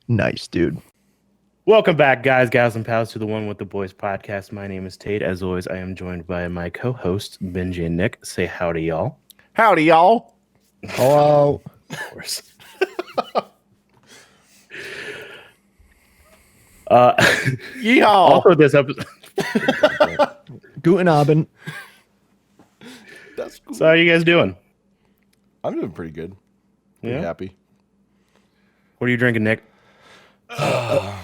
Nice, dude. Welcome back, guys, gals, and pals, to the One with the Boys podcast. My name is Tate. As always, I am joined by my co-hosts, Benji and Nick. Say howdy, y'all. Howdy, y'all. Hello. Of course. Yeehaw. Also, this episode. Guten Abend. That's cool. So, how are you guys doing? I'm doing pretty good. Pretty happy. What are you drinking, Nick? I'm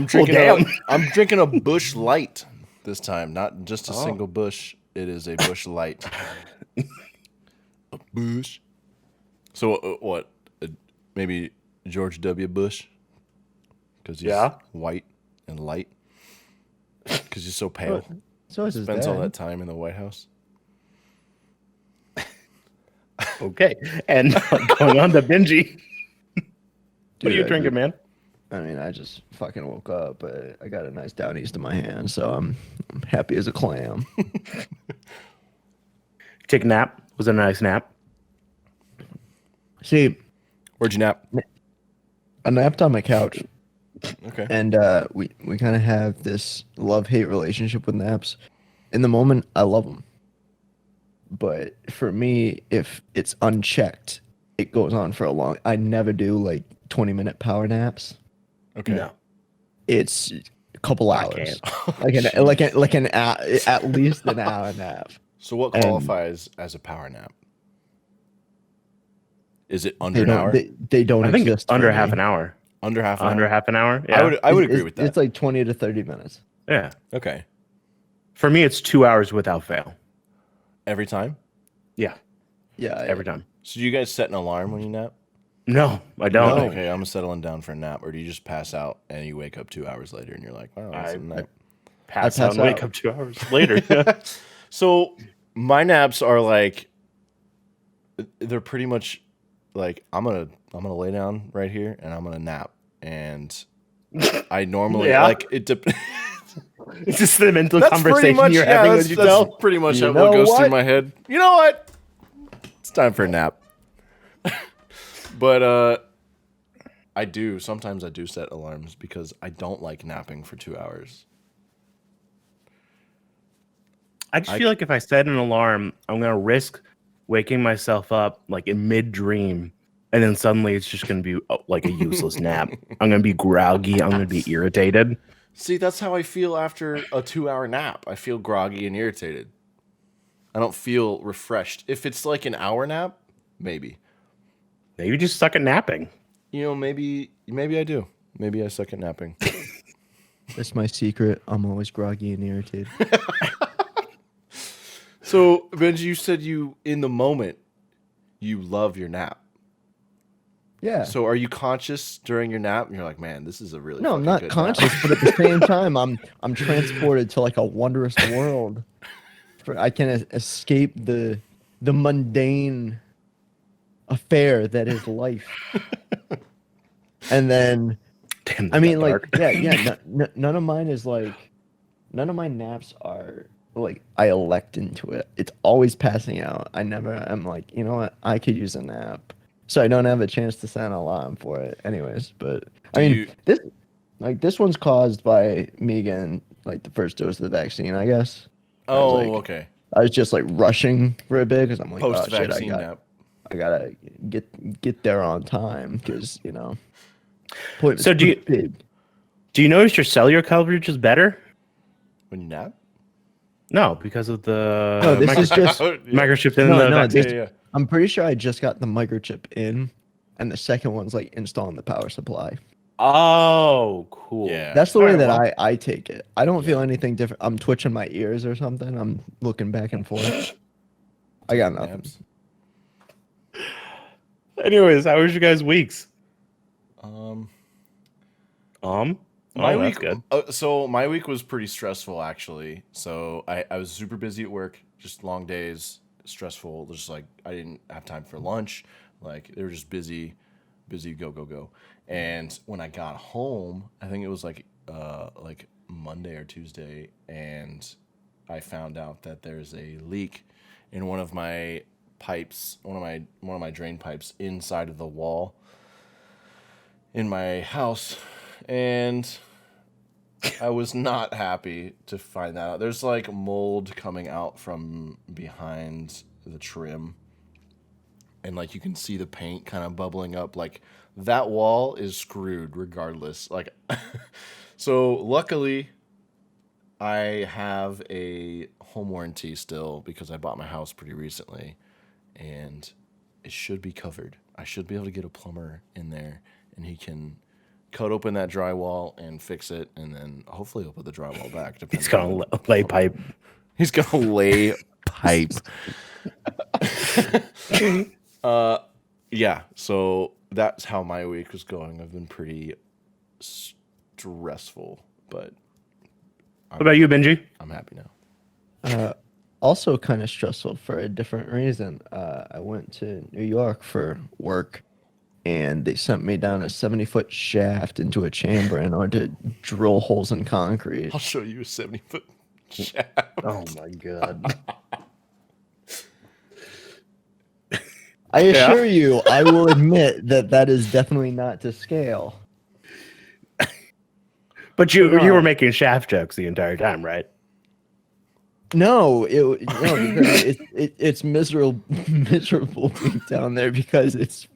drinking a Bush Light this time, not just a single Bush. It is a Bush Light. A Bush. So what? Maybe George W. Bush, because he's white and light. Because he's so pale. So is his Spends all dad. that time in the White House. Okay. And going on to Benji. What are you drinking, man? I mean, I just fucking woke up, but I got a nice Downeast in my hand, so I'm happy as a clam. Take a nap. Was it a nice nap? See, Where'd you nap? I napped on my couch, Okay. and we kind of have this love-hate relationship with naps. In the moment, I love them, but for me, if it's unchecked, it goes on for a long. I never do like 20-minute power naps. Okay. No. It's a couple I hours, can't. like an at least an hour and a half. So what qualifies as a power nap? Is it under They an hour? don't. They don't I think exist under for half me. an hour. Under half an Under hour? half an hour? Yeah. I would agree with that. It's like 20 to 30 minutes. Yeah. Okay. For me, it's 2 hours without fail. Every time? Yeah. Yeah, Every time. So do you guys set an alarm when you nap? No, I don't. No. Okay, I'm settling down for a nap. Or do you just pass out and you wake up 2 hours later and you're like, wow, that's a nap? Pass I out pass and wake out. up 2 hours later. So my naps are like, they're pretty much like, I'm gonna lay down right here and I'm gonna nap. And I normally like it. It's just the mental That's pretty conversation much you're having with yourself. That's pretty much You what know goes through what? my head. You know what? It's time for a nap. But sometimes I do set alarms because I don't like napping for 2 hours. I just feel like if I set an alarm, I'm gonna risk waking myself up like in mid dream, and then suddenly it's just gonna be like a useless nap. I'm gonna be groggy. I'm gonna be irritated. See, that's how I feel after a 2-hour nap. I feel groggy and irritated. I don't feel refreshed. If it's like an hour nap, maybe. Maybe you just suck at napping. You know, maybe I do. Maybe I suck at napping. That's my secret. I'm always groggy and irritated. So, Benji, you said in the moment, you love your nap. Yeah. So, are you conscious during your nap? And you're like, man, this is a really No, I'm fucking not good conscious, nap. but at the same time, I'm transported to like a wondrous world. I can escape the mundane affair that is life. And then, Damn, I mean, like, dark. none of mine is like, none of my naps are like I elect into it. It's always passing out. I'm like, you know what? I could use a nap. So I don't have a chance to set an alarm for it anyways. But this one's caused by me getting like the first dose of the vaccine, I guess. Oh, like, okay. I was just like rushing for a bit because I'm like, oh shit, Post-vaccine nap. I gotta get there on time because So do you notice your cellular coverage is better? When you nap? No, because of the No, this is just microchip in No, the no, vaccine. this- I'm pretty sure I just got the microchip in, and the second one's like installing the power supply. Oh, cool. Yeah. That's the way Alright, that well. I take it. I don't feel anything different. I'm twitching my ears or something. I'm looking back and forth. I got nothing. Naps. Anyways, how was your guys' weeks? My Oh, week, that's good. so my week was pretty stressful actually. So I was super busy at work, just long days, stressful. Just like I didn't have time for lunch. Like they were just busy, go. And when I got home, I think it was like Monday or Tuesday, and I found out that there's a leak in one of my pipes, one of my drain pipes inside of the wall. in my house, and I was not happy to find that out. There's like mold coming out from behind the trim, and like you can see the paint kind of bubbling up. Like that wall is screwed regardless. Like, so luckily, I have a home warranty still because I bought my house pretty recently, and it should be covered. I should be able to get a plumber in there, and he can cut open that drywall and fix it, and then hopefully he'll put the drywall back. He's gonna lay pipe. He's gonna lay pipe. Yeah. So that's how my week was going. I've been pretty stressful, but What about you, Benji? I'm happy now. Also kind of stressful for a different reason. I went to New York for work, and they sent me down a 70-foot shaft into a chamber in order to drill holes in concrete. I'll show you a 70-foot shaft. Oh my god. I assure you, I will admit that that is definitely not to scale. But you were making shaft jokes the entire time, right? No, it's miserable being down there because it's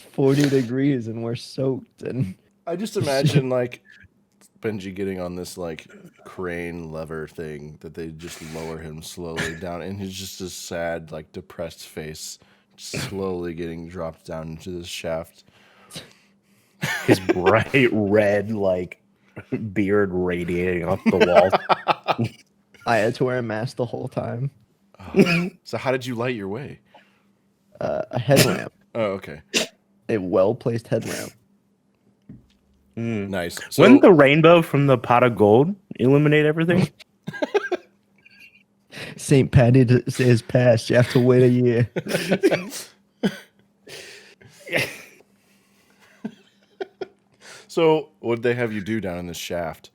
40 degrees and we're soaked. And I just imagine like Benji getting on this like crane lever thing that they just lower him slowly down, and he's just a sad, like depressed face, slowly getting dropped down into this shaft. His bright red like beard radiating off the wall. I had to wear a mask the whole time. So how did you light your way? A headlamp, Oh, okay. a well-placed headlamp. Nice. So, Wouldn't the rainbow from the pot of gold illuminate everything? St. Patty is past. You have to wait a year. so what did they have you do down in this shaft?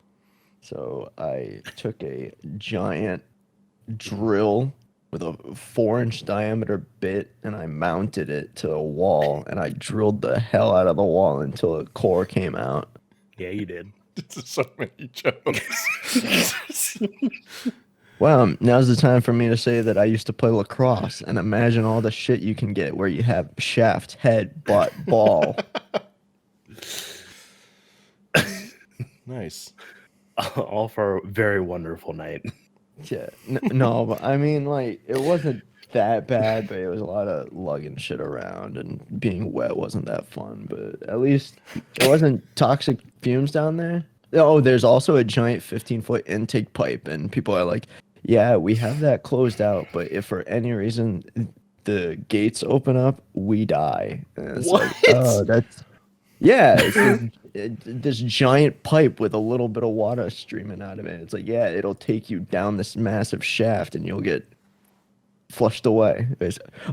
So I took a giant drill with a 4-inch diameter bit, and I mounted it to a wall, and I drilled the hell out of the wall until a core came out. Yeah, you did. So many jokes. Well, now's the time for me to say that I used to play lacrosse, and imagine all the shit you can get where you have shaft, head, butt, ball. Nice. All for a very wonderful night. Yeah, no, but I mean, like, it wasn't that bad, but it was a lot of lugging shit around, and being wet wasn't that fun, but at least it wasn't toxic fumes down there. Oh, there's also a giant 15-foot intake pipe, and people are like, yeah, we have that closed out, but if for any reason the gates open up, we die. And it's What? like, oh, that's... Yeah, it's this giant pipe with a little bit of water streaming out of it. It's like, yeah, it'll take you down this massive shaft and you'll get flushed away.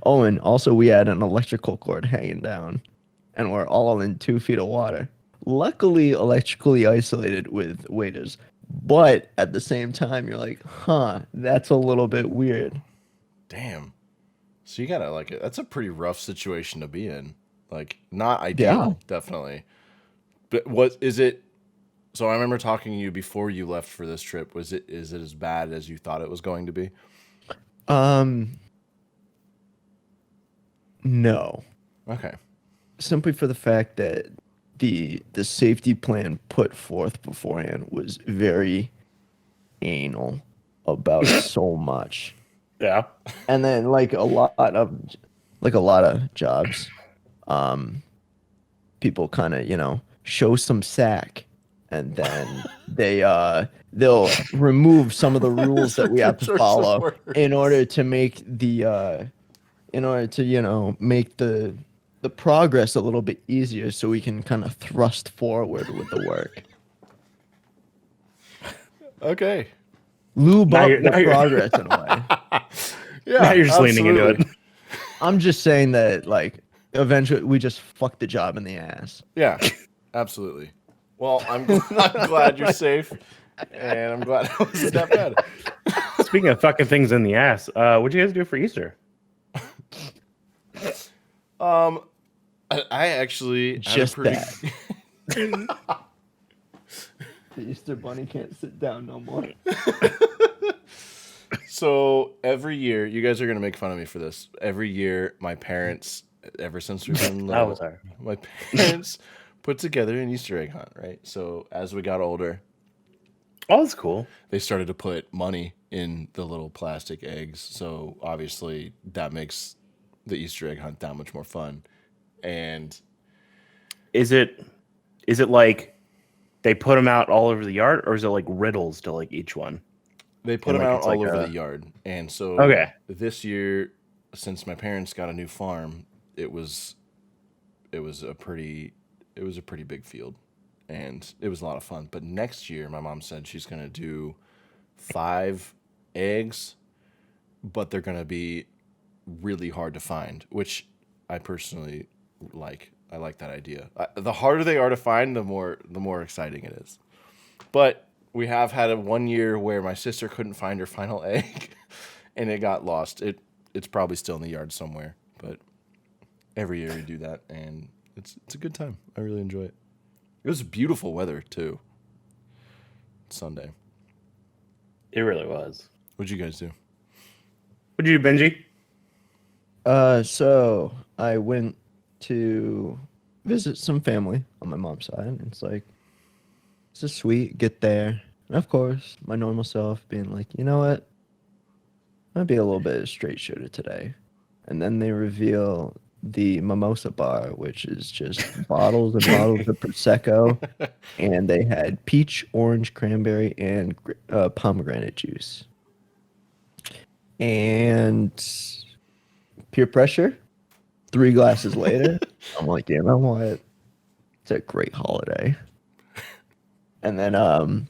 Oh, and also we had an electrical cord hanging down, and we're all in 2 feet of water. Luckily, electrically isolated with waders, but at the same time, you're like, huh, that's a little bit weird. Damn. So you gotta like it. That's a pretty rough situation to be in. Like, not ideal, definitely. But what is it? So I remember talking to you before you left for this trip. Is it as bad as you thought it was going to be? No. Okay. Simply for the fact that the safety plan put forth beforehand was very anal about so much. Yeah. And then like a lot of jobs, people kind of, show some sack, and then they'll remove some of the rules that we have to follow in order to make the make the progress a little bit easier, so we can kind of thrust forward with the work. Okay. Lube Now up you're- the now you're- progress in a way. Yeah. Now you're just leaning into it. I'm just saying that, like, eventually we just fuck the job in the ass. Yeah. Absolutely. Well, I'm glad you're safe, and I'm glad it wasn't that bad. Speaking of fucking things in the ass, what'd you guys do for Easter? I actually had Just a pretty, that. The Easter Bunny can't sit down no more. So every year, you guys are gonna make fun of me for this. Every year, my parents, ever since we've been That little, was our. my parents put together an Easter egg hunt. Right. So as we got older, Oh, that's cool. they started to put money in the little plastic eggs. So obviously, that makes the Easter egg hunt that much more fun. And Is it like they put them out all over the yard, or is it like riddles to like each one? they put And, them like, out it's all like over a- the yard. And so Okay. this year, since my parents got a new farm, it was a pretty big field, and it was a lot of fun. But next year, my mom said she's gonna do 5 eggs, but they're gonna be really hard to find, which I personally like. I like that idea. The harder they are to find, the more exciting it is. But we have had a 1 year where my sister couldn't find her final egg, and it got lost. It's probably still in the yard somewhere, but every year we do that, and it's a good time. I really enjoy it. It was beautiful weather too. Sunday. It really was. What'd you guys do? What'd you do, Benji? So I went to visit some family on my mom's side, and it's like, it's just sweet. Get there, and of course, my normal self being like, you know what, might be a little bit of straight shooter today, and then they reveal the mimosa bar, which is just bottles and bottles of prosecco, and they had peach, orange, cranberry, and pomegranate juice, and peer pressure. 3 glasses later, I'm like, you know what? It's a great holiday. And then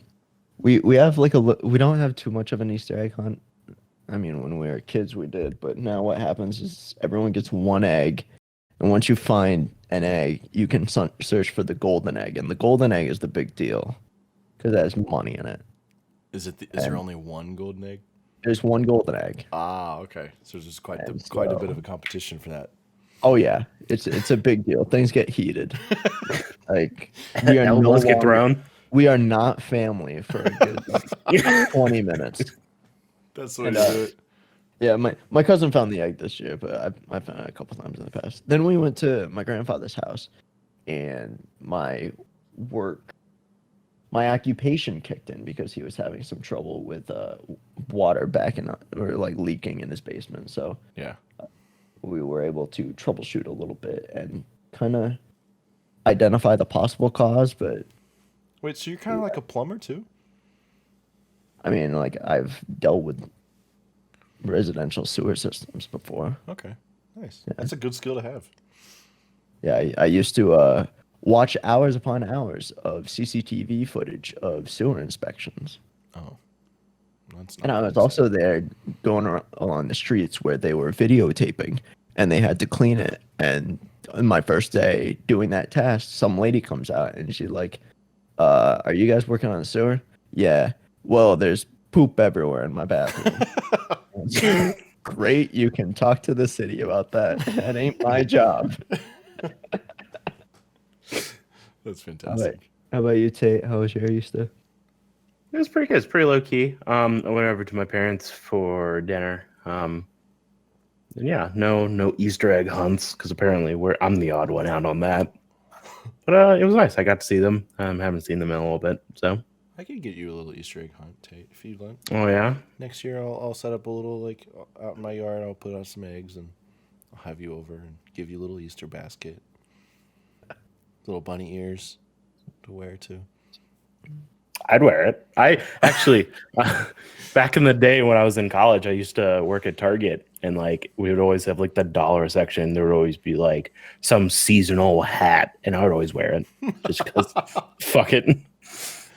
we have like we don't have too much of an Easter egg hunt. I mean, when we were kids, we did, but now what happens is everyone gets 1 egg, and once you find an egg, you can search for the golden egg, and the golden egg is the big deal because it has money in it. Is there only one golden egg? There's 1 golden egg. Ah, okay. So there's quite a And bit of so- a competition for that. Oh yeah, it's a big deal. Things get heated. Like we are no Elbows get longer, thrown. we are not family for a good like 20 minutes. That's the way And, to do it. Yeah, my cousin found the egg this year, but I found it a couple times in the past. Then we went to my grandfather's house, and my occupation kicked in because he was having some trouble with water backing up or like leaking in his basement. So Yeah. we were able to troubleshoot a little bit and kind of identify the possible cause. But Wait, so you're kind of like a plumber too? I mean, like I've dealt with residential sewer systems before. Okay. Nice. That's a good skill to have. Yeah, I used to watch hours upon hours of CCTV footage of sewer inspections. Oh. That's And I not was bad. also there going along the streets where they were videotaping and they had to clean it. And on my first day doing that task, some lady comes out and she's like, are you guys working on the sewer? Yeah. Well, there's poop everywhere in my bathroom. Great, you can talk to the city about that. That ain't my job. That's fantastic. How about you, Tate? How was your Easter? It was pretty good. It's pretty low key. I went over to my parents for dinner. And yeah, no Easter egg hunts because apparently I'm the odd one out on that. But it was nice. I got to see them. Haven't seen them in a little bit. So I could get you a little Easter egg hunt, Tate, if you'd like. oh yeah, Next year, I'll set up a little like out in my yard. I'll put out some eggs and I'll have you over and give you a little Easter basket, little bunny ears to wear too. I'd wear it. I actually back in the day when I was in college, I used to work at Target, and like we would always have like the dollar section. There would always be like some seasonal hat, and I would always wear it just because. Fuck it.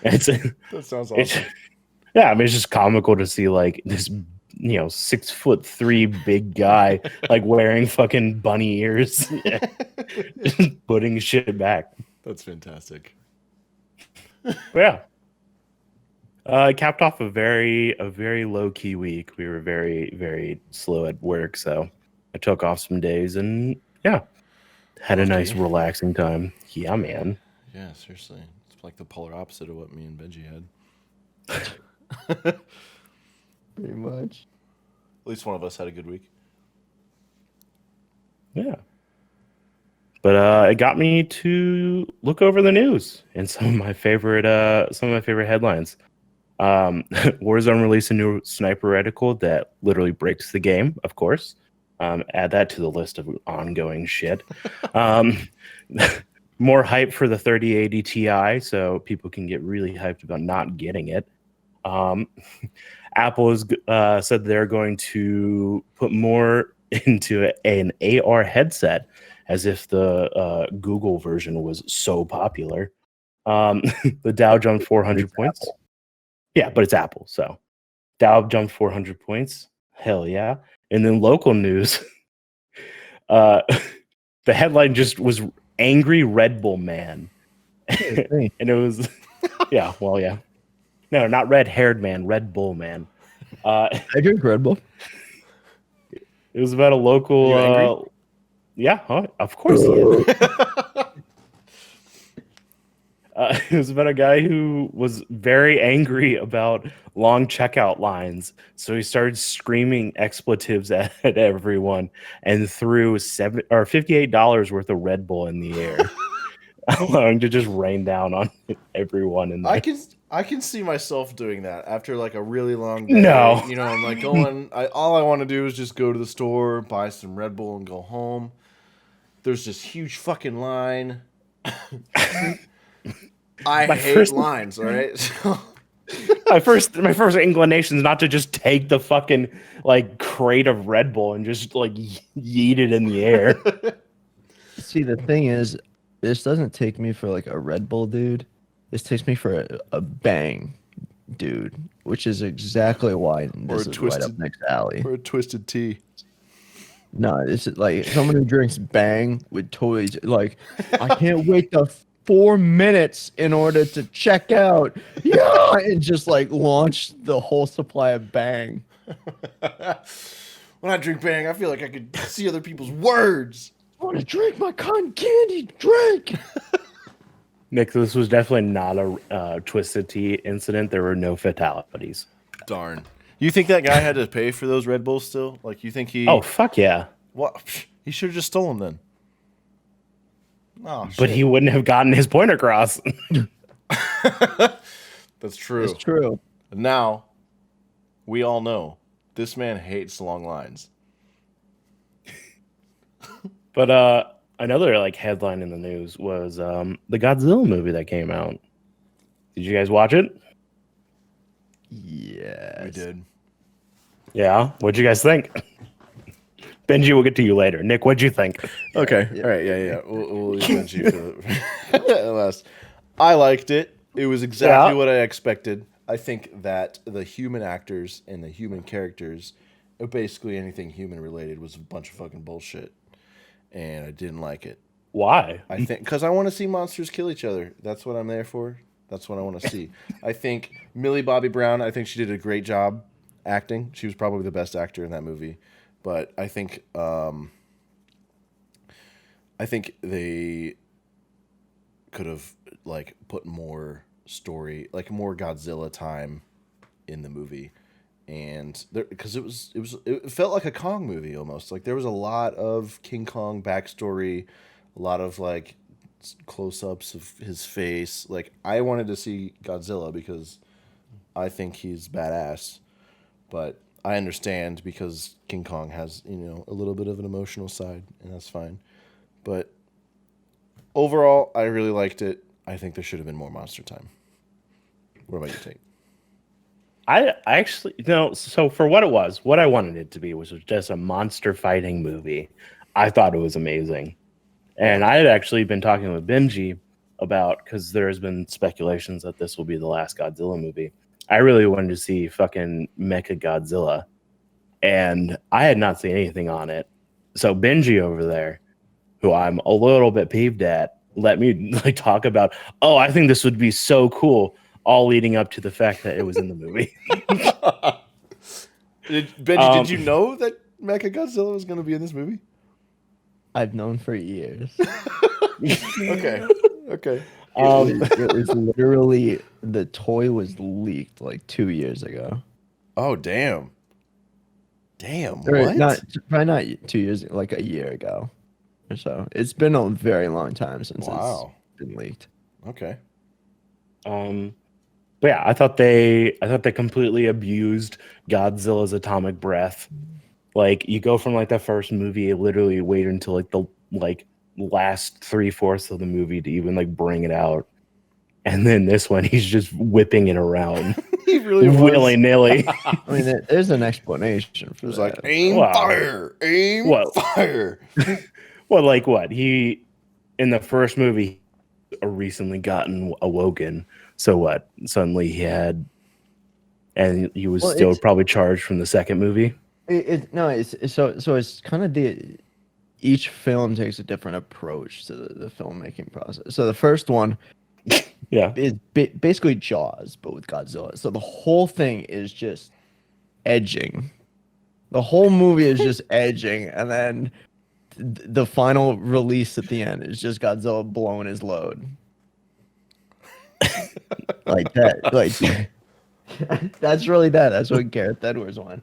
It's That sounds it's awesome. yeah. I mean, it's just comical to see like this 6'3" big guy like wearing fucking bunny ears, just putting shit back. That's fantastic. But yeah. Capped off a very low key week. We were very, very slow at work, so I took off some days and yeah, had a Lucky. nice relaxing time. Yeah, man. Yeah, seriously. It's like the polar opposite of what me and Benji had. Pretty much. At least one of us had a good week. Yeah. But it got me to look over the news and some of my favorite headlines. Warzone released a new sniper reticle that literally breaks the game, of course. Add that to the list of ongoing shit. More hype for the 3080 Ti, so people can get really hyped about not getting it. Apple has said they're going to put more into an AR headset, as if the Google version was so popular. The Dow jumped 400 points. Apple. Yeah, but it's Apple, so Dow jumped 400 points. Hell yeah. And then local news, the headline just was Angry Red Bull Man. Hey. And it was, yeah, well, yeah. No, not red-haired man, Red Bull Man. I drink Red Bull. It was about a local... Are you angry? Yeah, huh? Of course he is. It was about a guy who was very angry about long checkout lines. So he started screaming expletives at everyone and threw $58 worth of Red Bull in the air, allowing to just rain down on everyone in there. I can see myself doing that after like a really long day. No. You know, I'm like going. All I want to do is just go to the store, buy some Red Bull, and go home. There's this huge fucking line. I hate lines. All right. my first inclination is not to just take the fucking like crate of Red Bull and just like yeet it in the air. See, the thing is, this doesn't take me for like a Red Bull dude. This takes me for a bang dude, which is exactly why this is right up next alley. Or a twisted tea. No, this is like someone who drinks bang would totally like. I can't wait the 4 minutes in order to check out. Yeah, and just like launch the whole supply of bang. When I drink bang, I feel like I could see other people's words. I want to drink my cotton candy drink. Nick, this was definitely not a Twisted Tea incident. There were no fatalities. Darn. You think that guy had to pay for those Red Bulls still? Like, you think he... Oh, fuck yeah. What? He should have just stolen them then. Oh, but he wouldn't have gotten his point across. That's true. It's true. Now, we all know this man hates long lines. But another like headline in the news was the Godzilla movie that came out. Did you guys watch it? Yes. We did. Yeah. What'd you guys think? Benji, we'll get to you later. Nick, what'd you think? Okay. Yeah. All right. Yeah. We'll leave Benji for the last. I liked it. It was exactly what I expected. I think that the human actors and the human characters, basically anything human related, was a bunch of fucking bullshit. And I didn't like it. Why? I think because I want to see monsters kill each other. That's what I'm there for. That's what I want to see. I think Millie Bobby Brown, I think she did a great job acting. She was probably the best actor in that movie. But I think they could have like put more story, like more Godzilla time in the movie. And because it felt like a Kong movie almost. Like there was a lot of King Kong backstory, a lot of like close-ups of his face. Like I wanted to see Godzilla because I think he's badass, but I understand because King Kong has, a little bit of an emotional side, and that's fine. But overall, I really liked it. I think there should have been more monster time. What about you, Tate? I actually, so for what it was, what I wanted it to be was just a monster fighting movie. I thought it was amazing. And I had actually been talking with Benji about, because there's been speculations that this will be the last Godzilla movie. I really wanted to see fucking Mecha Godzilla. And I had not seen anything on it. So Benji over there, who I'm a little bit peeved at, let me like talk about, I think this would be so cool, all leading up to the fact that it was in the movie. Benji, did you know that Mecha Godzilla was going to be in this movie? I've known for years. Okay. It was literally the toy was leaked like 2 years ago. Oh damn. Damn. Or What? not probably not 2 years, like a year ago or so. It's been a very long time since Wow. it's been leaked. Okay. But yeah, I thought they completely abused Godzilla's atomic breath. Like you go from like the first movie, literally wait until like the last 3/4 of the movie to even like bring it out. And then this one, he's just whipping it around He really was. willy nilly. I mean, there's an explanation for It was that. like aim Wow. fire, aim What? fire. Well, like what? He in the first movie recently gotten awoken. So what? Suddenly he had, and he was Well, still it's- probably charged from the second movie. So it's kind of each film takes a different approach to the filmmaking process. So the first one Yeah. is basically Jaws, but with Godzilla. So the whole thing is just edging. The whole movie is just edging, and then the final release at the end is just Godzilla blowing his load. Like that. Like that's really that. That's what Gareth Edwards wanted.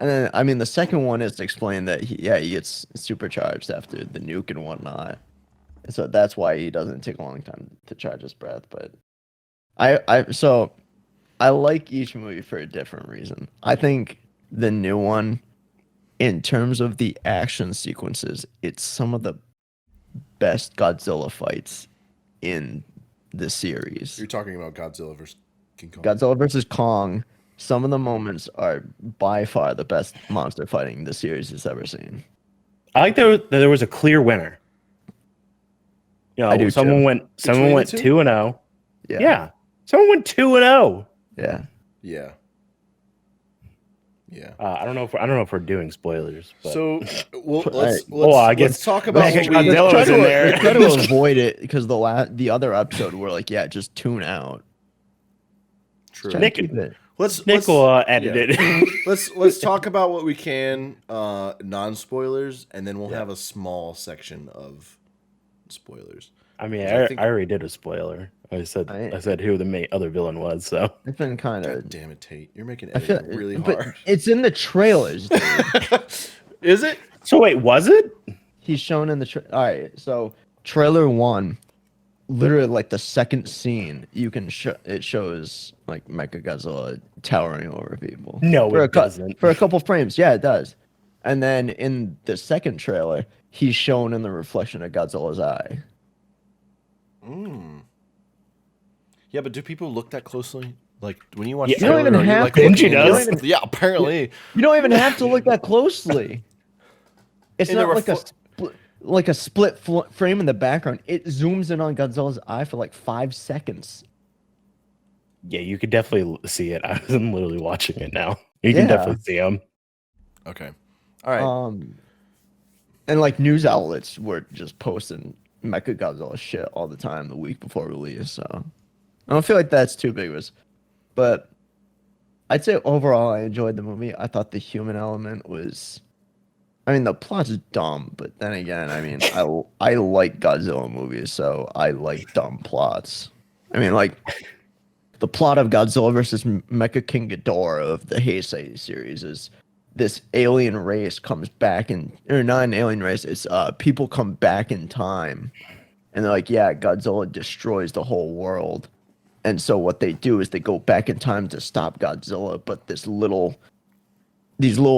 And then, I mean, the second one is to explain that he gets supercharged after the nuke and whatnot. And so that's why he doesn't take a long time to charge his breath. But so I like each movie for a different reason. I think the new one, in terms of the action sequences, it's some of the best Godzilla fights in the series. You're talking about Godzilla versus King Kong. Godzilla versus Kong. Some of the moments are by far the best monster fighting the series has ever seen. I like there was a clear winner. You know, I do someone too. went Between the two? 2-0. Yeah. Someone went 2-0. Yeah. Yeah. Yeah. I don't know if we're doing spoilers. But. So well, Alright. I guess let's talk about Mega what we, Godzilla was in there. Try to avoid it because the other episode we're like, yeah, just tune out. True. Try to Nick- keep it. Nick will edit it. Let's talk about what we can, non-spoilers, and then we'll have a small section of spoilers. I mean, I I think- already did a spoiler. I said who the other villain was. So It's been kind God of. damn it, Tate! You're making I feel editing really but hard. it's in the trailers. Dude. Is it? so wait, was it? He's shown in the all right. So trailer 1, literally like the second scene, you can it shows like Mechagodzilla towering over people. No, for it doesn't. For a couple frames, yeah, it does. And then in the second trailer, he's shown in the reflection of Godzilla's eye. Yeah, but do people look that closely? Like when you watch, Yeah, you don't even trailer, are have like to. Benji looking in does. the- Yeah, apparently. You don't even have to look that closely. It's In the not like a split frame in the background. It zooms in on Godzilla's eye for like 5 seconds. Yeah, you could definitely see it. I'm literally watching it now. You can Yeah. definitely see him. Okay. All right. And like news outlets were just posting Mechagodzilla shit all the time the week before release. So I don't feel like that's too big of a. But I'd say overall, I enjoyed the movie. I thought the human element was. I mean, the plot's dumb, but then again, I mean, I like Godzilla movies, so I like dumb plots. I mean, like the plot of Godzilla versus Mecha King Ghidorah of the Heisei series is this alien race comes back or not an alien race, it's people come back in time, and they're like, yeah, Godzilla destroys the whole world, and so what they do is they go back in time to stop Godzilla, but these little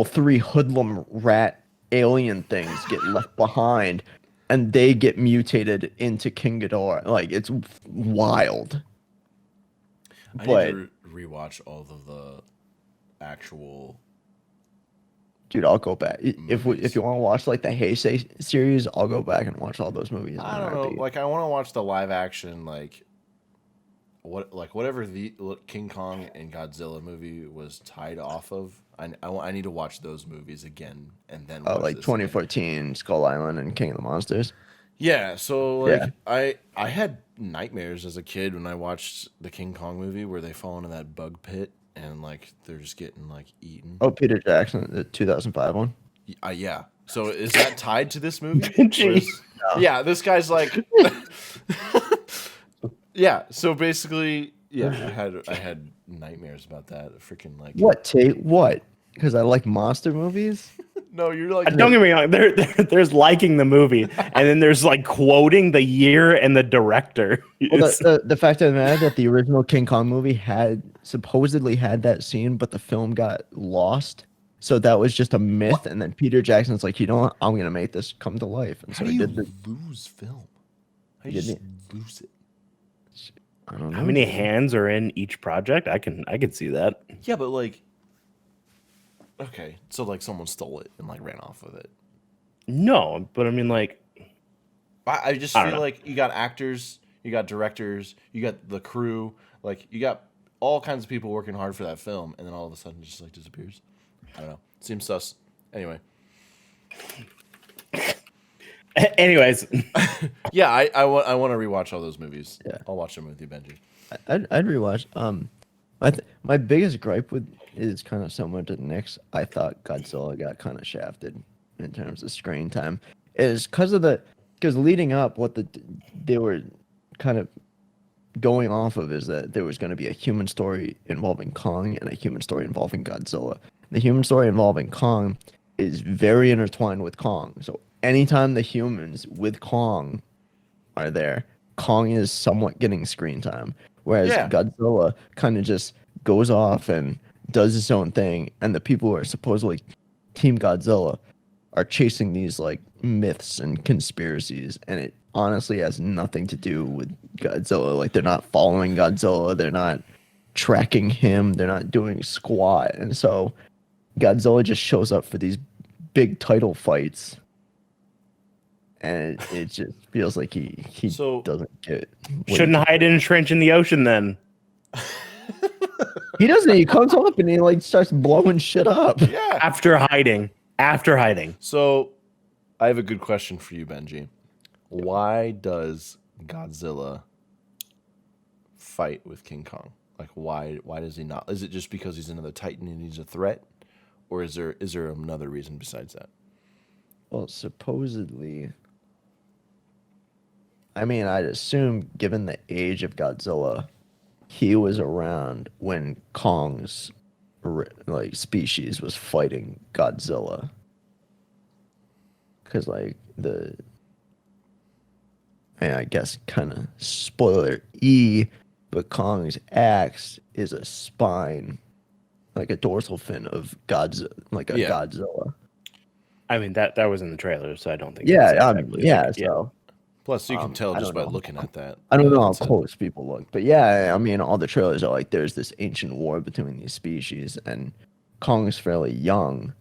3 hoodlum rat alien things get left behind, and they get mutated into King Ghidorah. Like, it's wild. I But need to rewatch all of the actual. dude, I'll go back if you want to watch like the Heisei series. I'll go back and watch all those movies. I don't know. Like, I want to watch the live action, like whatever the King Kong and Godzilla movie was tied off of. I need to watch those movies again and then. Watch Like this 2014 Skull Island and King of the Monsters. Yeah, so like Yeah. I had nightmares as a kid when I watched the King Kong movie where they fall into that bug pit and like they're just getting like eaten. Oh, Peter Jackson, the 2005 one. Yeah. So is that tied to this movie? Benji. Yeah, this guy's like Yeah. So basically, yeah, I had nightmares about that. Freaking like What, Tate? What? Because I like monster movies? No, you're like Don't get me wrong. There's liking the movie, and then there's like quoting the year and the director. Well, It's- the fact of the matter that the original King Kong movie had supposedly had that scene, but the film got lost. So that was just a myth. And then Peter Jackson's like, you know what? I'm gonna make this come to life. And how so do he you did the. lose film? How do He you just didn't- lose it? I don't know. How many dude. hands are in each project? I can see that. Yeah, but like, okay, so like someone stole it and like ran off with it. No, but I mean, like, I just I don't feel know. like you got actors, you got directors, you got the crew, like you got all kinds of people working hard for that film, and then all of a sudden it just like disappears. I don't know. Seems sus. Anyway, anyways, yeah, I want to rewatch all those movies. Yeah. I'll watch them with you, Benji. I'd rewatch. My biggest gripe with is kind of similar to Nick's. I thought Godzilla got kind of shafted in terms of screen time. Is because leading up, they were kind of going off of is that there was going to be a human story involving Kong and a human story involving Godzilla. The human story involving Kong is very intertwined with Kong. So anytime the humans with Kong are there, Kong is somewhat getting screen time. Whereas Yeah. Godzilla kind of just goes off and does his own thing, and the people who are supposedly Team Godzilla are chasing these like myths and conspiracies, and it honestly has nothing to do with Godzilla. Like they're not following Godzilla, they're not tracking him, they're not doing squat, and so Godzilla just shows up for these big title fights, and it just feels like he So- doesn't get what he shouldn't hide in a trench in the ocean then. He doesn't. He comes up and he like starts blowing shit up. Yeah. After hiding. So, I have a good question for you, Benji. Why does Godzilla fight with King Kong? Like, why does he not? Is it just because he's another Titan and he's a threat, or is there another reason besides that? Well, supposedly, I mean, I'd assume given the age of Godzilla, he was around when Kong's like species was fighting Godzilla. Because like and I guess kind of spoiler but Kong's axe is a spine, like a dorsal fin of Godzilla, like a Yeah. Godzilla. I mean that was in the trailer, so I don't think. Yeah, that's exactly. Yeah. So Plus, you can tell I just don't by know. looking at that. I don't know how It's a- close people look, but yeah, I mean, all the trailers are like there's this ancient war between these species, and Kong's fairly young,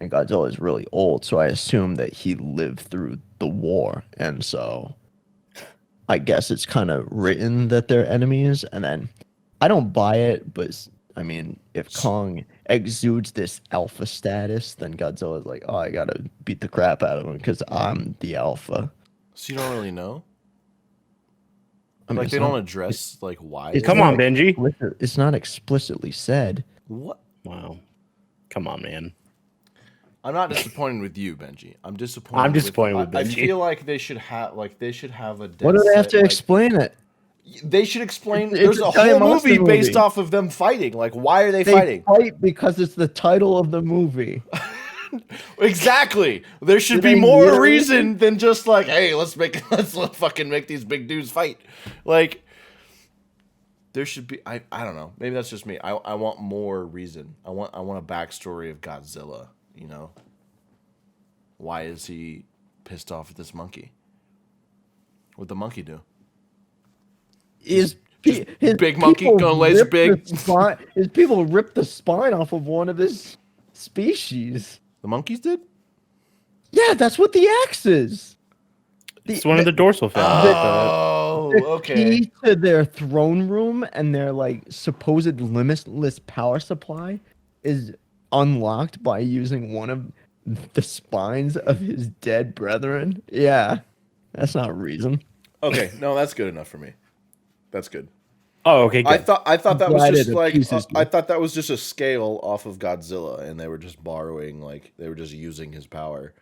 and Godzilla is really old. So I assume that he lived through the war, and so I guess it's kind of written that they're enemies. And then I don't buy it, but I mean, if Kong exudes this alpha status, then Godzilla's like, oh, I gotta beat the crap out of him because I'm the alpha. So you don't really know. I mean, Like it's they not- don't address like why. it's Come not on, Benji. It's not explicitly said. What? Wow. Come on, man. I'm not disappointed with you, Benji. I'm disappointed. I'm disappointed with I Benji. feel like they should have a. What do they have set, to like- explain it? They should explain. It's There's a a giant whole monster movie based movie. off of them fighting. Like, why are they They fighting? fight because it's the title of the movie. Exactly. There should Do be they more really? reason than just like, hey, let's fucking make these big dudes fight. Like, there should be. I don't know. Maybe that's just me. I want more reason. I want a backstory of Godzilla. You know. Why is he pissed off at this monkey? What'd the monkey do? His big monkey people gonna laser ripped big. the spine- His people ripped the spine off of one of his species. The monkeys did? Yeah, that's what the axe is. It's one of the dorsal fins. Oh, The okay. key to their throne room and their like supposed limitless power supply is unlocked by using one of the spines of his dead brethren. Yeah, that's not a reason. Okay, no, that's good enough for me. That's good. Oh, okay, good. I thought that was Glad just it like appeases you. I thought that was just a scale off of Godzilla, and they were just borrowing, like they were just using his power.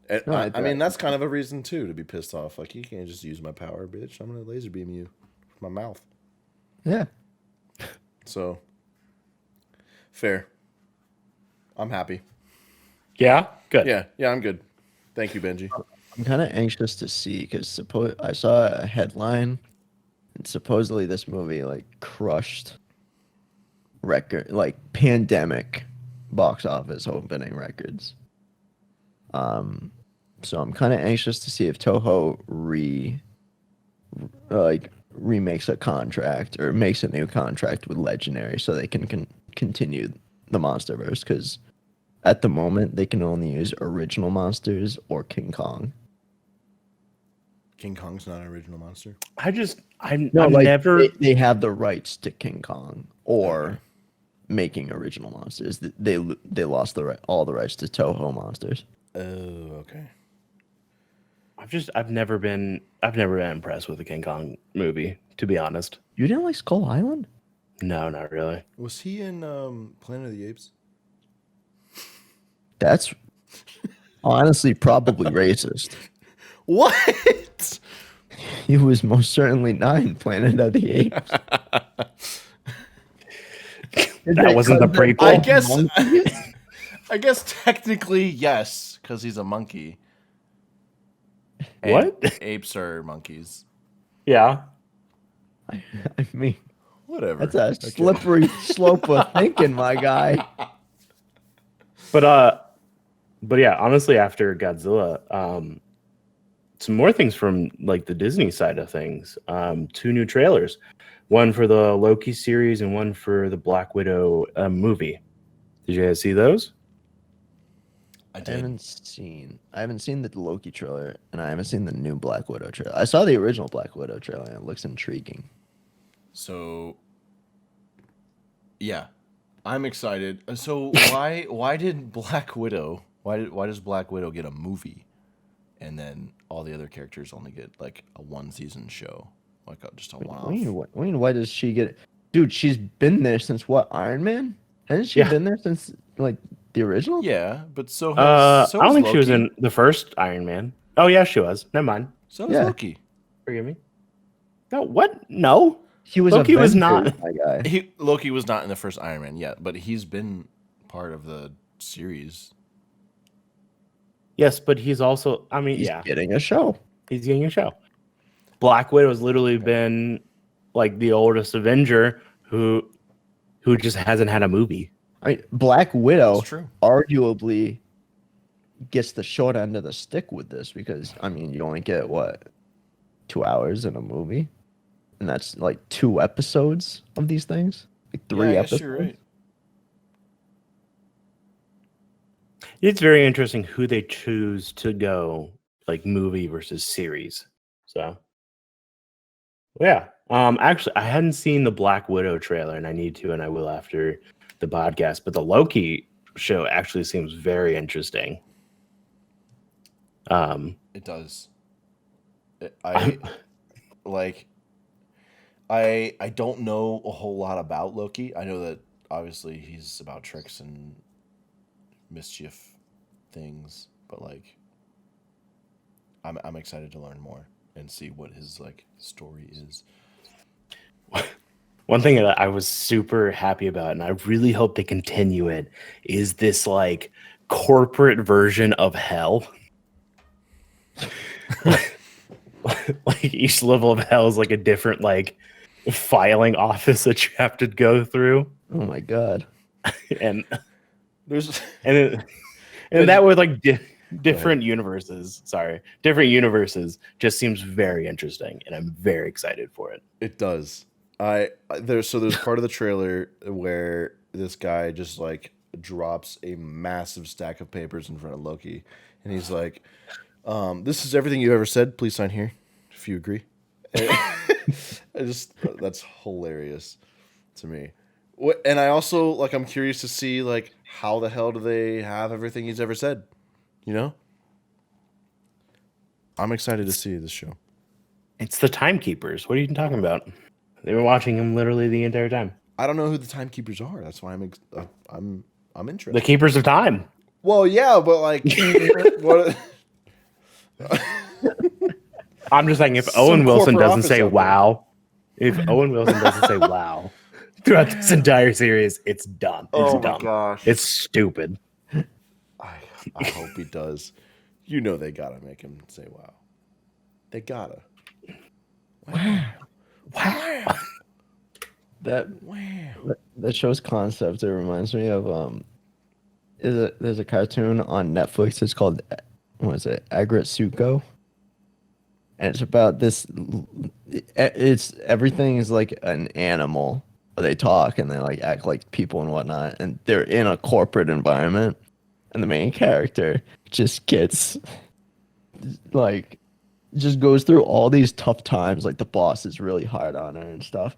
And No, I mean, that's kind of a reason too to be pissed off. Like, you can't just use my power, bitch. I'm gonna laser beam you my mouth. Yeah. So fair. I'm happy. Yeah, good. Yeah, I'm good. Thank you, Benji. I'm kind of anxious to see because I saw a headline and supposedly this movie like crushed pandemic box office opening records. So I'm kind of anxious to see if Toho remakes a contract or makes a new contract with Legendary so they can continue the MonsterVerse because at the moment they can only use original monsters or King Kong. King Kong's not an original monster. I'm No, like never. they have the rights to King Kong or making original monsters. They lost all the rights to Toho monsters. Oh, okay. I've never been impressed with the King Kong movie, to be honest. You didn't like Skull Island? No, not really. Was he in Planet of the Apes? That's honestly probably racist. What? He was most certainly not in Planet of the Apes. That wasn't the prequel. I guess technically yes, because he's a monkey. What? Apes are monkeys. Yeah. I mean, Whatever. that's a slippery slope of thinking, my guy. But yeah, honestly, after Godzilla, some more things from like the Disney side of things. 2 new trailers, one for the Loki series and one for the Black Widow movie. Did you guys see those? I I did. haven't seen the Loki trailer, and I haven't seen the new Black Widow trailer. I saw the original Black Widow trailer, and it looks intriguing. So, yeah, I'm excited. So why did Black Widow? Why does Black Widow get a movie, and then all the other characters only get like a 1-season show, like just a one-off? Why does she get? Dude, she's been there since what? Iron Man? Hasn't she Yeah. been there since like the original? Yeah, but so I so don't is think she was Loki. in the first Iron Man. Oh yeah, she was. Never mind. So is Yeah. Loki. Forgive me. No, what? No. He was Loki was Avengers, not. my guy. Loki was not in the first Iron Man yet, but he's been part of the series. Yes, but he's also. I mean, He's yeah, getting a show. he's getting a show. Black Widow has literally been like the oldest Avenger who just hasn't had a movie. I mean, Black Widow That's true. arguably gets the short end of the stick with this because I mean you only get what 2 hours in a movie, and that's like 2 episodes of these things, like 3 I guess episodes. you're right. It's very interesting who they choose to go like movie versus series. So, yeah. Actually, I hadn't seen the Black Widow trailer, and I need to, and I will after the podcast. But the Loki show actually seems very interesting. It does. I don't know a whole lot about Loki. I know that obviously he's about tricks and mischief things, but like I'm excited to learn more and see what his like story is. One thing that I was super happy about, and I really hope they continue it, is this like corporate version of hell. Like each level of hell is like a different like filing office that you have to go through, Oh my god. and There's and that with like different universes. Sorry, different universes just seems very interesting, and I'm very excited for it. It does. There's part of the trailer where this guy just like drops a massive stack of papers in front of Loki, and he's like, "This is everything you ever said. Please sign here if you agree." That's hilarious to me. And I also like I'm curious to see like how the hell do they have everything he's ever said, you know? I'm excited to see this show. It's the Timekeepers. What are you talking about? They've been watching him literally the entire time. I don't know who the timekeepers are. That's why I'm interested. The Keepers of Time. Well, yeah, but like, what? I'm just saying, if Some Owen Wilson corporate doesn't office say out there. "wow," If Owen Wilson doesn't say "wow" throughout this entire series, it's done. It's dumb. gosh. It's stupid. I hope he does. You know they gotta make him say wow. They gotta. Wow. Wow. That show's concept, it reminds me of there's a cartoon on Netflix. It's called, what is it, Agretsuko, and it's about this. It's everything is like an animal. They talk and they like act like people and whatnot, and they're in a corporate environment, and the main character just gets like just goes through all these tough times. Like the boss is really hard on her and stuff,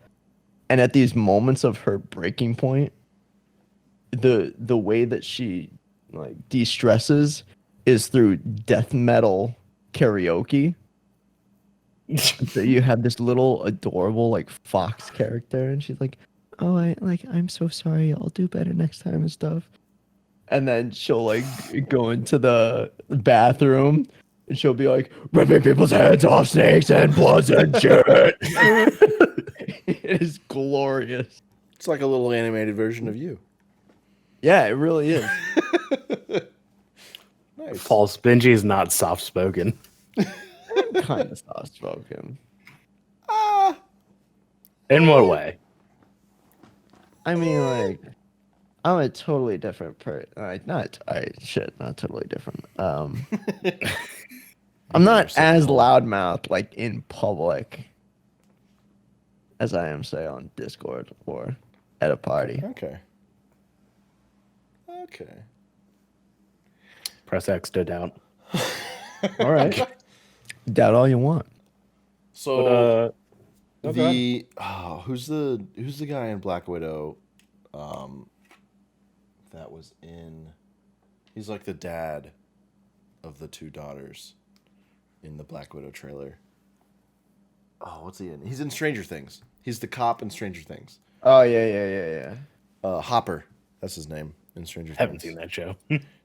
and at these moments of her breaking point, the way that she like de-stresses is through death metal karaoke. So you have this little adorable like fox character, and she's like, "Oh, I'm so sorry. I'll do better next time and stuff." And then she'll like go into the bathroom, and she'll be like, "Ripping people's heads off, snakes and bloods and shit." It is glorious. It's like a little animated version of you. Yeah, it really is. Nice. Paul Spingy is not soft spoken. Kind of soft spoken. In what way? I mean, like, I'm a totally different person. Not totally different. I'm not as loudmouth like in public as I am, say, on Discord or at a party. Okay. Okay. Press X to doubt. All right. Doubt all you want. So But, who's the guy in Black Widow? That was in. He's like the dad of the two daughters in the Black Widow trailer. Oh, what's he in? He's in Stranger Things. He's the cop in Stranger Things. Oh yeah. Hopper. That's his name in Stranger Things. haven't seen that show.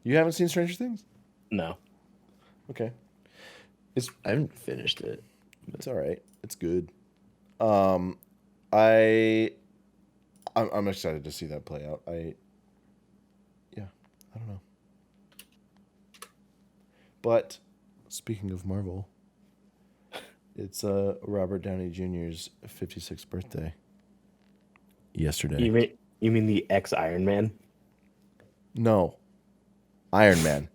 You haven't seen Stranger Things? No. Okay. I haven't finished it. It's all right. It's good. I'm excited to see that play out. I don't know. But speaking of Marvel, it's Robert Downey Jr.'s 56th birthday. Yesterday. You mean the ex Iron Man? No. Iron Man.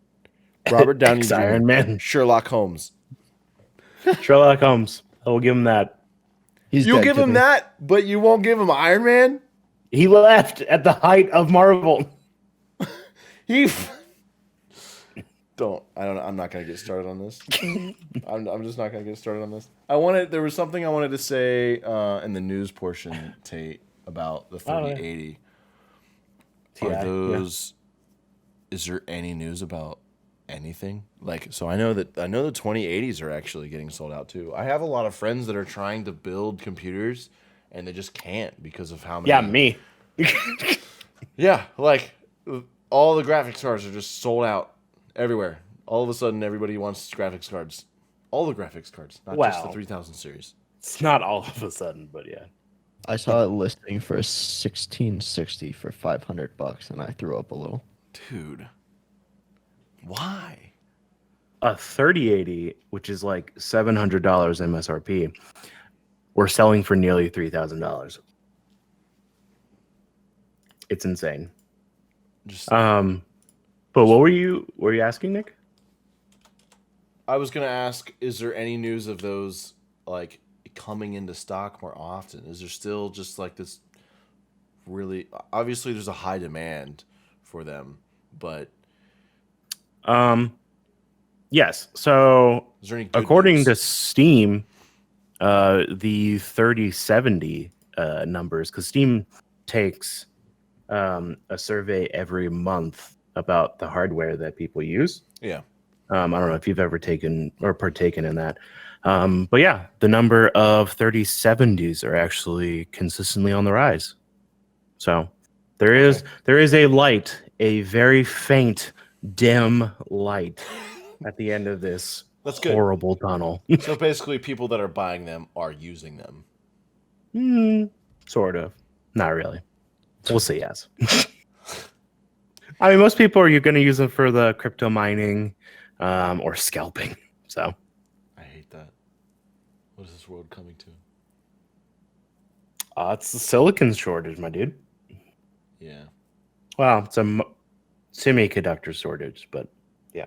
Robert Downey Jr. Iron Man. Sherlock Holmes. Sherlock Holmes. I will give him that. You'll give him that, but you won't give him Iron Man? He left at the height of Marvel. I'm not gonna get started on this. I'm just not gonna get started on this. There was something I wanted to say in the news portion, Tate, about the 3080. Is there any news about anything? Like, so I know the 2080s are actually getting sold out too. I have a lot of friends that are trying to build computers and they just can't because of how many. Yeah, me. Yeah, like all the graphics cards are just sold out everywhere. All of a sudden, everybody wants graphics cards. All the graphics cards, not just the 3000 series. It's not all of a sudden, but yeah. I saw a listing for a 1660 for $500, and I threw up a little. Dude, why? A 3080, which is like $700 MSRP, we're selling for nearly $3,000. It's insane. But what were you asking, Nick? I was gonna ask, is there any news of those like coming into stock more often? Is there still just like this really obviously there's a high demand for them, but yes. So is there any good according news? to Steam, the 3070 numbers, because Steam takes a survey every month about the hardware that people use. Yeah. I don't know if you've ever taken or partaken in that. But yeah, the number of 3070s are actually consistently on the rise. So there is a light, a very faint, dim light at the end of this That's good. horrible tunnel. So basically people that are buying them are using them. Sort of. Not really. We'll say yes. I mean, most people are going to use them for the crypto mining or scalping. So I hate that. What is this world coming to? it's the silicon shortage, my dude. Yeah. Well, it's a semiconductor shortage, but yeah.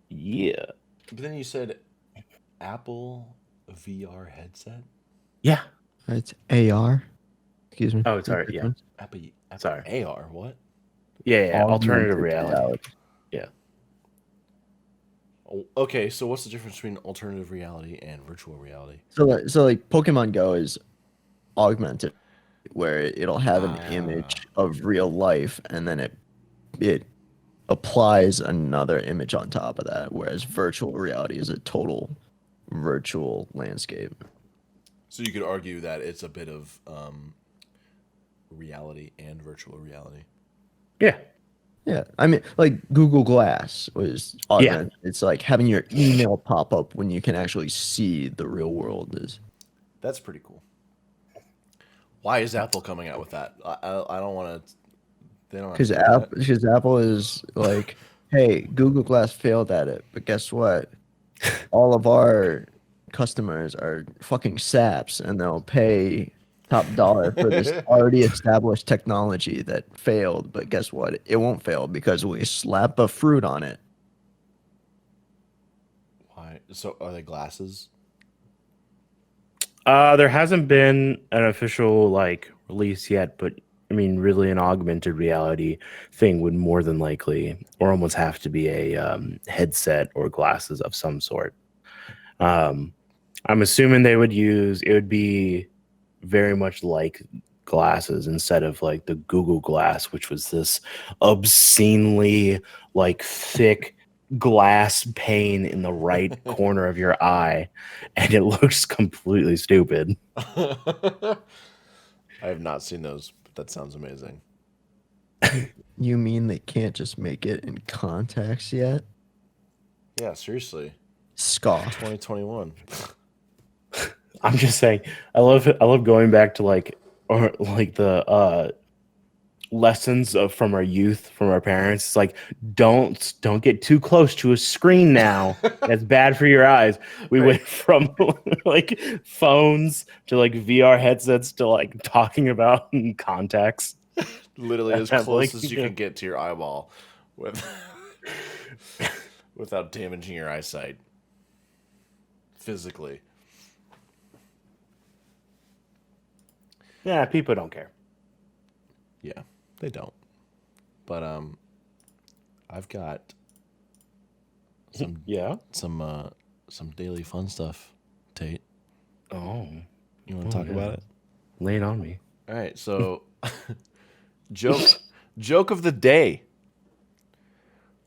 Yeah. But then you said Apple VR headset? Yeah. It's AR. Excuse me. Oh, sorry. Yeah. Apple Sorry. AR, what? Yeah. Alternative Augmented reality. Yeah. Oh, okay, so what's the difference between alternative reality and virtual reality? So like Pokemon Go is augmented, where it'll have an image of real life, and then it applies another image on top of that. Whereas virtual reality is a total virtual landscape. So you could argue that it's a bit of reality and virtual reality. Yeah. Yeah, I mean, like Google Glass was augmented. It's like having your email pop up when you can actually see the real world. That's pretty cool. Why is Apple coming out with that? I don't want to. They don't. Because Apple is like, hey, Google Glass failed at it, but guess what? All of our customers are fucking saps, and they'll pay top dollar for this already established technology that failed. But guess what? It won't fail because we slap a fruit on it. Why? So are they glasses? There hasn't been an official release yet, but I mean, really, an augmented reality thing would more than likely, or almost have to be a headset or glasses of some sort. I'm assuming it would be very much like glasses instead of like the Google Glass, which was this obscenely thick glass pane in the right corner of your eye, and it looks completely stupid. I have not seen those, but that sounds amazing. You mean they can't just make it in contacts yet? Yeah, seriously. Scoff. 2021. I'm just saying, I love going back to the lessons from our youth, from our parents. It's like, don't get too close to a screen now. That's bad for your eyes. We went from phones to VR headsets to talking about contacts. Literally as close as you can get to your eyeball without damaging your eyesight physically. Yeah, people don't care. Yeah, they don't. But I've got some some daily fun stuff, Tate. Oh, you want to talk about it? Lay it on me. All right, so joke of the day.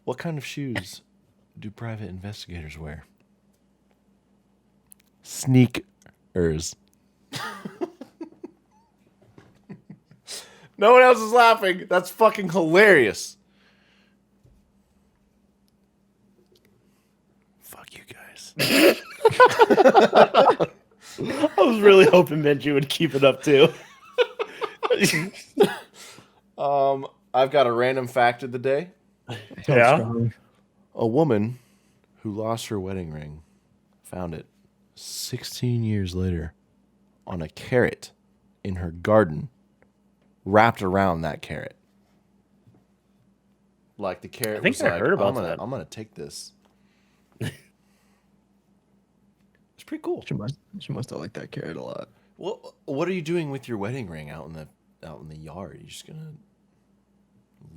What kind of shoes do private investigators wear? Sneakers. No one else is laughing. That's fucking hilarious. Fuck you guys. I was really hoping Benji would keep it up too. I've got a random fact of the day. Yeah. A woman who lost her wedding ring found it 16 years later on a carrot in her garden, wrapped around that carrot. Like the carrot I think was I heard about I'm that. gonna take this. It's pretty cool. She must have liked that carrot a lot. Well, what are you doing with your wedding ring out in the yard? You just gonna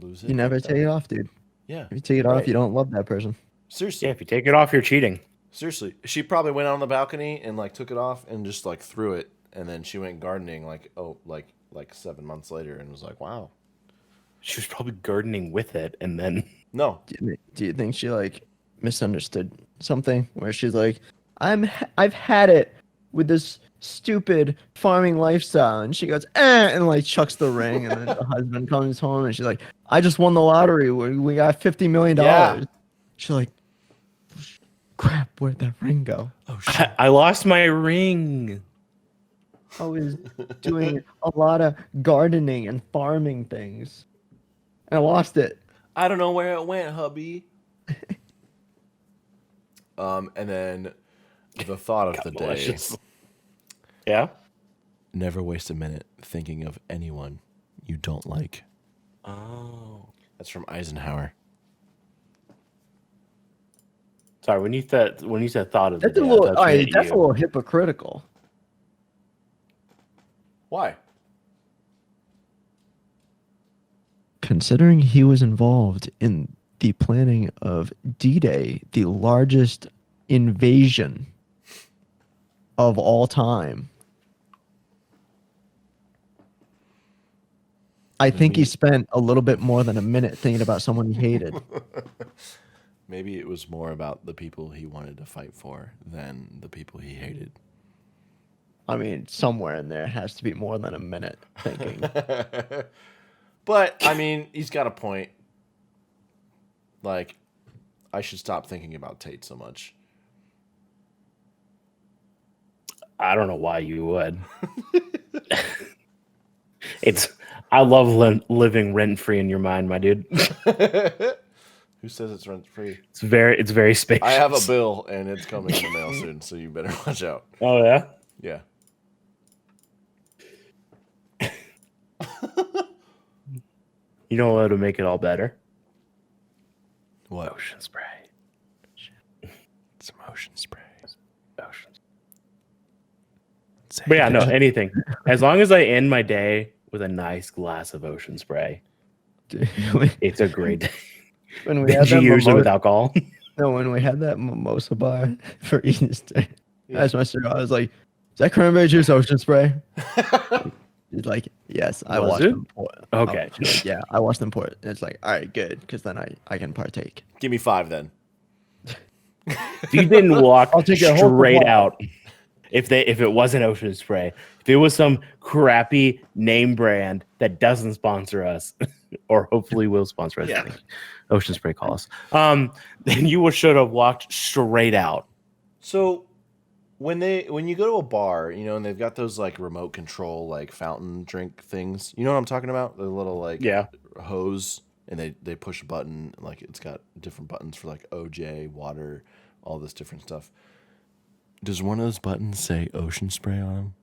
lose it? You never like take that? it off, dude. Yeah. If you take it right. off, you don't love that person. Seriously. Yeah, if you take it off, you're cheating. Seriously. She probably went out on the balcony and took it off and just threw it, and then she went gardening 7 months later and was like, wow. She was probably gardening with it, and then No. Do you think she misunderstood something where she's like, I've had it with this stupid farming lifestyle, and she goes and chucks the ring, and then the husband comes home and she's like, I just won the lottery, we got $50 million. Yeah. She's like, Crap, where'd that ring go? Oh shit! I lost my ring. I was doing a lot of gardening and farming things. And I lost it. I don't know where it went, hubby. And then the thought of the day: Delicious. Yeah. never waste a minute thinking of anyone you don't like. Oh. That's from Eisenhower. Sorry, when you said thought of the That's a day, I little. thought All you right, meant that's you. a little hypocritical. Why? Considering he was involved in the planning of D-Day, the largest invasion of all time. I think he spent a little bit more than a minute thinking about someone he hated. Maybe it was more about the people he wanted to fight for than the people he hated. I mean, somewhere in there has to be more than a minute thinking. But I mean, he's got a point. Like, I should stop thinking about Tate so much. I don't know why you would. I love living rent free in your mind, my dude. Who says it's rent free? It's very spacious. I have a bill and it's coming in the mail soon, so you better watch out. Oh yeah. Yeah. You know what would make it all better? What? Ocean spray. Some ocean spray. Ocean. But yeah, no, anything. As long as I end my day with a nice glass of ocean spray, it's a great day. When we Did had you that use it with mimosa, alcohol? no, when we had that mimosa bar for Easter, Yeah. I asked my sister, I was like, "Is that cranberry juice ocean spray?" He's like, "Yes, I Was watched it? them pour it." Okay. She's like, yeah, I watched them pour it. And it's like, all right, good, because then I can partake. Give me 5 then. If you didn't walk I'll take a whole straight supply. out, if it wasn't Ocean Spray, if it was some crappy name brand that doesn't sponsor us, or hopefully will sponsor us, Yeah. I think Ocean Spray call us, then you should have walked straight out. So when you go to a bar, you know, and they've got those like remote control like fountain drink things, you know what I'm talking about? The little like Yeah. hose, and they push a button, like it's got different buttons for like OJ, water, all this different stuff. Does one of those buttons say ocean spray on them?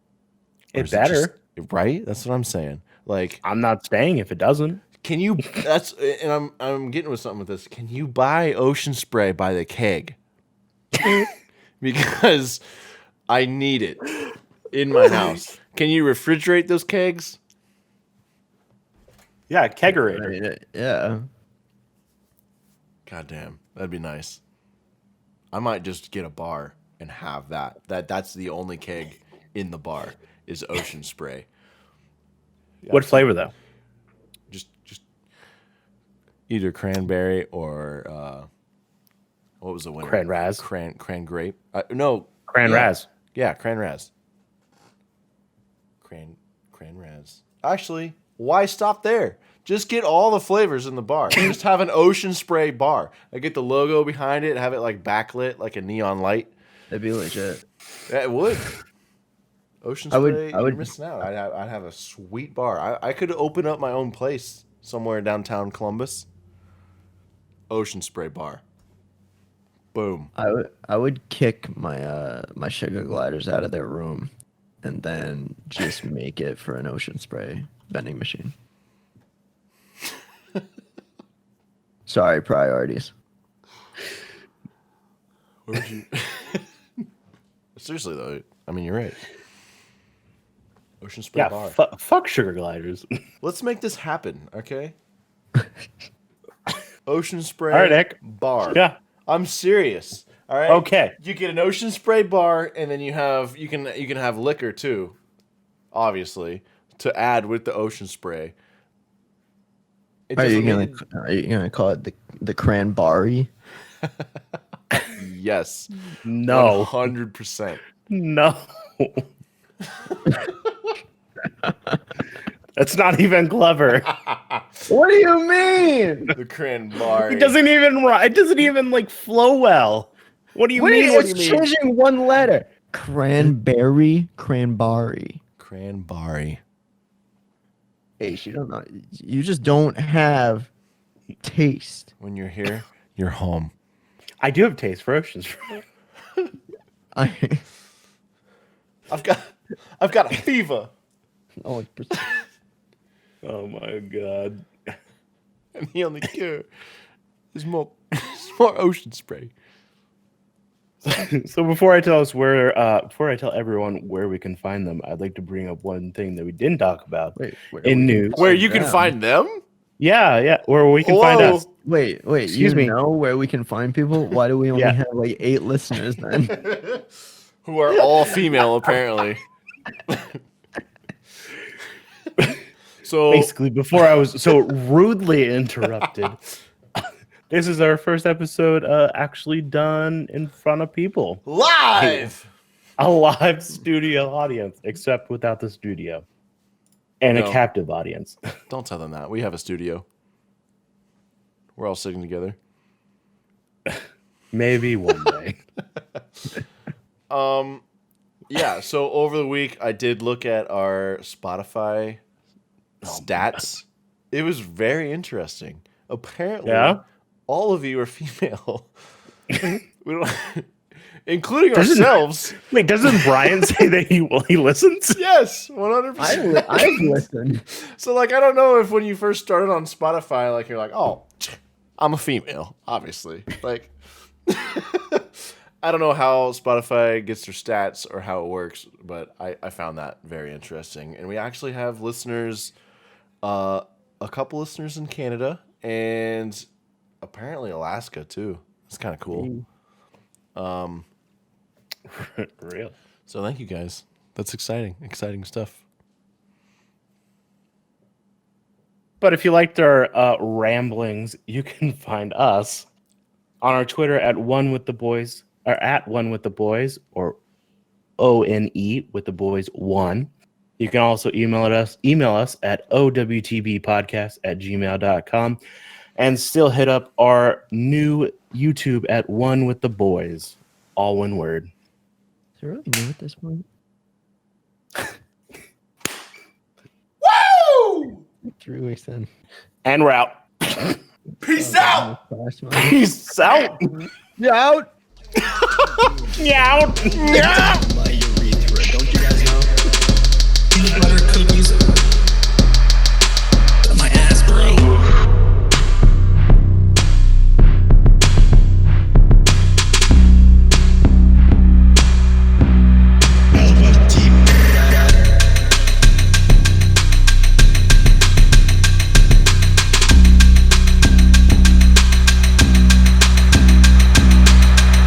It better. Right? That's what I'm saying. Like, I'm not staying if it doesn't. can you? That's and I'm getting with something with this. Can you buy ocean spray by the keg? Because I need it in my house. Can you refrigerate those kegs? Yeah, I kegerator. mean, yeah. God damn, that'd be nice. I might just get a bar and have that. That's the only keg in the bar is ocean spray. What flavor though? Just either cranberry or what was the winner? Cran Raz. Cran grape. No, Cran yeah. Raz. Yeah, cran raz. Cran raz. Actually, why stop there? Just get all the flavors in the bar. Just have an ocean spray bar. I get the logo behind it, have it like backlit like a neon light. That'd be legit. Yeah, it would. Ocean I spray, would- you're missing out. I'd have a sweet bar. I could open up my own place somewhere downtown Columbus. Ocean spray bar. Boom. I would kick my my sugar gliders out of their room, and then just make it for an ocean spray vending machine. Sorry, priorities. Where would you? Seriously though, I mean you're right. Ocean spray Yeah, bar. fuck sugar gliders. Let's make this happen, okay? Ocean spray All right, Nick. bar. Yeah. I'm serious. All right. Okay. You get an ocean spray bar, and then you can have liquor too, obviously, to add with the ocean spray. It Are you doesn't gonna call it the cranberry? Yes. No. 100%. No. That's not even clever. What do you mean? The cranberry. It doesn't even like flow well. What do you What do mean? you, What do it's you mean? changing one letter. Cranberry. Cranberry. Cranberry. Hey, you don't know. You just don't have taste. When you're here, you're home. I do have taste for oceans. I. I've got a fever. Oh, Oh my god. And the only cure is more ocean spray. So before I tell everyone where we can find them, I'd like to bring up one thing that we didn't talk about wait. in news. Where you can find them? Yeah, where we can find Whoa. us. Wait. Excuse me. Know where we can find people? Why do we only Yeah. have like 8 listeners then? Who are all female, apparently. So Basically, before I was so rudely interrupted, this is our first episode actually done in front of people. live. A live studio audience, except without the studio. And No. a captive audience. Don't tell them that. We have a studio. We're all sitting together. Maybe one day. Yeah, so over the week I did look at our Spotify stats. It was very interesting. Apparently, all of you are female. We don't, including ourselves. Wait, doesn't Brian say that he listens? Yes, 100%. I've listened. So, like, I don't know if when you first started on Spotify, like, you're like, oh, I'm a female, obviously. Like, I don't know how Spotify gets their stats or how it works, but I found that very interesting. And we actually have listeners, a couple listeners in Canada and apparently Alaska, too. It's kind of cool. Real. So thank you, guys. That's exciting. Exciting stuff. But if you liked our ramblings, you can find us on our Twitter at One With The Boys, or at One With The Boys, or ONE with the boys 1. You can also email us at owtbpodcast@gmail.com and still hit up our new YouTube at One With The Boys, all one word. Is it really new at this point? Woo! 3 weeks in. And we're out. Peace out! Peace out. You out? Meow. Don't you guys know?